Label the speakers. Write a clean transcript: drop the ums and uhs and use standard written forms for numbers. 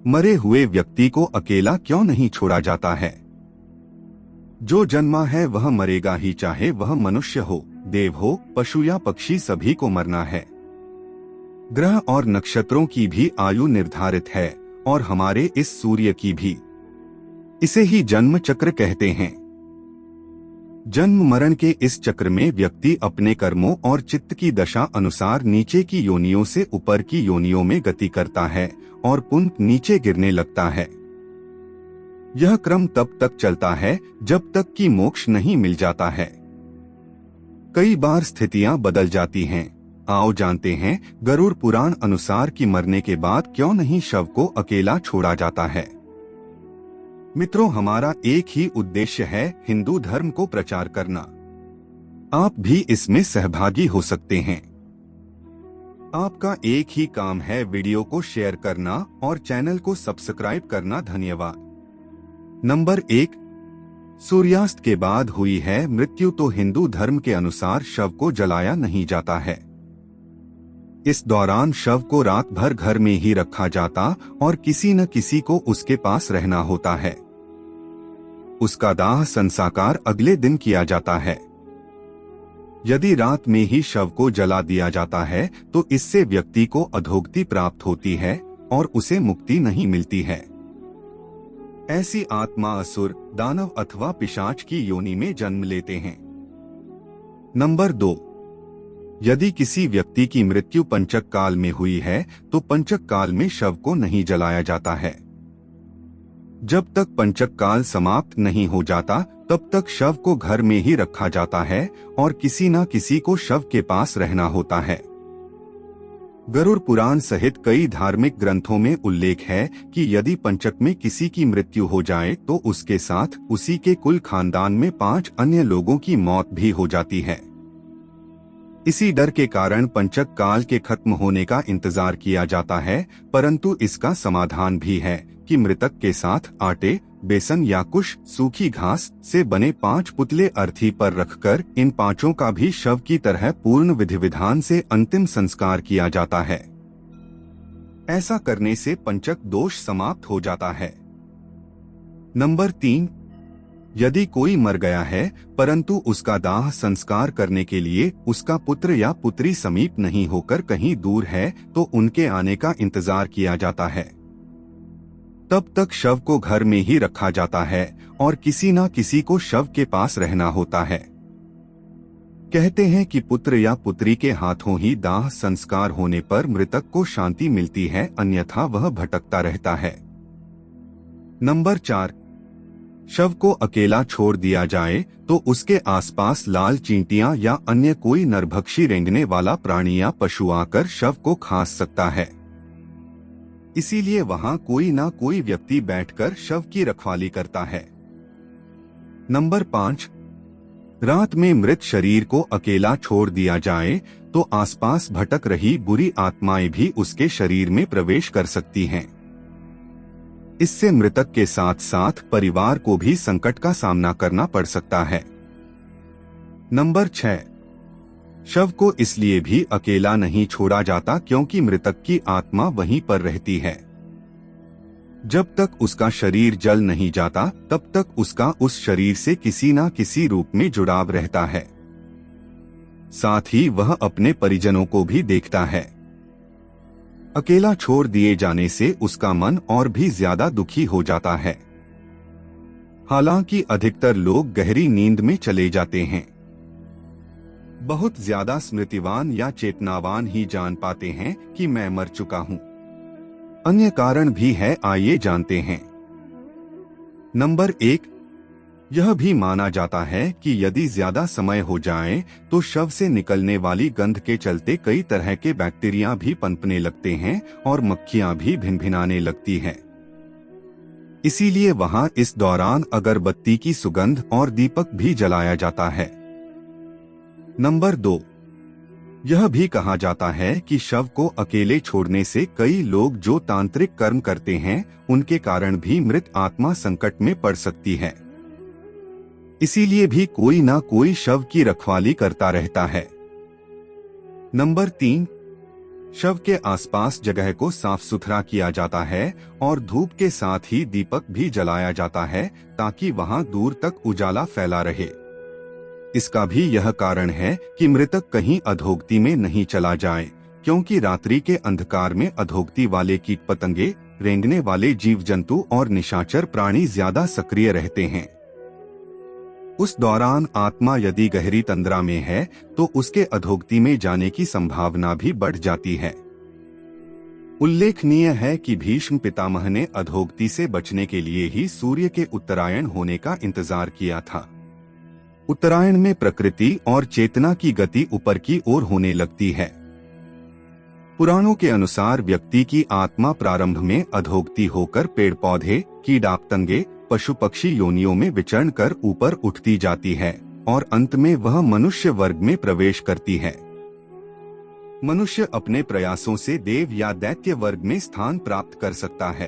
Speaker 1: मरे हुए व्यक्ति को अकेला क्यों नहीं छोड़ा जाता है? जो जन्मा है वह मरेगा ही, चाहे वह मनुष्य हो, देव हो, पशु या पक्षी, सभी को मरना है। ग्रह और नक्षत्रों की भी आयु निर्धारित है और हमारे इस सूर्य की भी। इसे ही जन्म चक्र कहते हैं। जन्म मरण के इस चक्र में व्यक्ति अपने कर्मों और चित्त की दशा अनुसार नीचे की योनियों से ऊपर की योनियों में गति करता है और पुनः नीचे गिरने लगता है। यह क्रम तब तक चलता है जब तक कि मोक्ष नहीं मिल जाता है। कई बार स्थितियां बदल जाती हैं। आओ जानते हैं गरुड़ पुराण अनुसार कि मरने के बाद क्यों नहीं शव को अकेला छोड़ा जाता है। मित्रों, हमारा एक ही उद्देश्य है, हिंदू धर्म को प्रचार करना। आप भी इसमें सहभागी हो सकते हैं। आपका एक ही काम है, वीडियो को शेयर करना और चैनल को सब्सक्राइब करना। धन्यवाद। नंबर 1, सूर्यास्त के बाद हुई है मृत्यु तो हिंदू धर्म के अनुसार शव को जलाया नहीं जाता है। इस दौरान शव को रात भर घर में ही रखा जाता और किसी न किसी को उसके पास रहना होता है। उसका दाह संस्कार अगले दिन किया जाता है। यदि रात में ही शव को जला दिया जाता है तो इससे व्यक्ति को अधोगति प्राप्त होती है और उसे मुक्ति नहीं मिलती है। ऐसी आत्मा असुर, दानव अथवा पिशाच की योनि में जन्म लेते हैं। नंबर 2, यदि किसी व्यक्ति की मृत्यु पंचक काल में हुई है तो पंचक काल में शव को नहीं जलाया जाता है। जब तक पंचक काल समाप्त नहीं हो जाता तब तक शव को घर में ही रखा जाता है और किसी न किसी को शव के पास रहना होता है। गरुड़ पुराण सहित कई धार्मिक ग्रंथों में उल्लेख है कि यदि पंचक में किसी की मृत्यु हो जाए तो उसके साथ उसी के कुल खानदान में 5 अन्य लोगों की मौत भी हो जाती है। इसी डर के कारण पंचक काल के खत्म होने का इंतजार किया जाता है, परंतु इसका समाधान भी है कि मृतक के साथ आटे, बेसन या कुछ सूखी घास से बने 5 पुतले अर्थी पर रखकर इन 5 का भी शव की तरह पूर्ण विधि विधान से अंतिम संस्कार किया जाता है। ऐसा करने से पंचक दोष समाप्त हो जाता है। नंबर 3, यदि कोई मर गया है परंतु उसका दाह संस्कार करने के लिए उसका पुत्र या पुत्री समीप नहीं होकर कहीं दूर है तो उनके आने का इंतजार किया जाता है। तब तक शव को घर में ही रखा जाता है और किसी न किसी को शव के पास रहना होता है। कहते हैं कि पुत्र या पुत्री के हाथों ही दाह संस्कार होने पर मृतक को शांति मिलती है, अन्यथा वह भटकता रहता है। नंबर 4, शव को अकेला छोड़ दिया जाए तो उसके आसपास लाल चींटियां या अन्य कोई नरभक्षी रेंगने वाला प्राणी या पशु आकर शव को खा सकता है। इसीलिए वहां कोई ना कोई व्यक्ति बैठकर शव की रखवाली करता है। नंबर 5, रात में मृत शरीर को अकेला छोड़ दिया जाए तो आसपास भटक रही बुरी आत्माएं भी उसके शरीर में प्रवेश कर सकती हैं। इससे मृतक के साथ साथ परिवार को भी संकट का सामना करना पड़ सकता है। नंबर 6, शव को इसलिए भी अकेला नहीं छोड़ा जाता क्योंकि मृतक की आत्मा वहीं पर रहती है। जब तक उसका शरीर जल नहीं जाता तब तक उसका उस शरीर से किसी न किसी रूप में जुड़ाव रहता है। साथ ही वह अपने परिजनों को भी देखता है। अकेला छोड़ दिए जाने से उसका मन और भी ज्यादा दुखी हो जाता है। हालांकि अधिकतर लोग गहरी नींद में चले जाते हैं। बहुत ज्यादा स्मृतिवान या चेतनावान ही जान पाते हैं कि मैं मर चुका हूं। अन्य कारण भी है, आइए जानते हैं। नंबर 1, यह भी माना जाता है कि यदि ज्यादा समय हो जाए तो शव से निकलने वाली गंध के चलते कई तरह के बैक्टीरिया भी पनपने लगते हैं और मक्खियां भी भिनभिनाने लगती हैं। इसीलिए वहां इस दौरान अगरबत्ती की सुगंध और दीपक भी जलाया जाता है। नंबर 2, यह भी कहा जाता है कि शव को अकेले छोड़ने से कई लोग जो तांत्रिक कर्म करते हैं उनके कारण भी मृत आत्मा संकट में पड़ सकती है। इसीलिए भी कोई ना कोई शव की रखवाली करता रहता है। नंबर 3, शव के आसपास जगह को साफ सुथरा किया जाता है और धूप के साथ ही दीपक भी जलाया जाता है ताकि वहां दूर तक उजाला फैला रहे। इसका भी यह कारण है कि मृतक कहीं अधोगति में नहीं चला जाए, क्योंकि रात्रि के अंधकार में अधोगति वाले कीट पतंगे, रेंगने वाले जीव जंतु और निशाचर प्राणी ज्यादा सक्रिय रहते हैं। उस दौरान आत्मा यदि गहरी तंद्रा में है तो उसके अधोगति में जाने की संभावना भी बढ़ जाती है। उल्लेखनीय है कि भीष्म पितामह ने अधोगति से बचने के लिए ही सूर्य के उत्तरायण होने का इंतजार किया था। उत्तरायण में प्रकृति और चेतना की गति ऊपर की ओर होने लगती है। पुराणों के अनुसार व्यक्ति की आत्मा प्रारंभ में अधोगति होकर पेड़ पौधे, कीड़ा पतंगे, पशु पक्षी योनियों में विचरण कर ऊपर उठती जाती है और अंत में वह मनुष्य वर्ग में प्रवेश करती है। मनुष्य अपने प्रयासों से देव या दैत्य वर्ग में स्थान प्राप्त कर सकता है।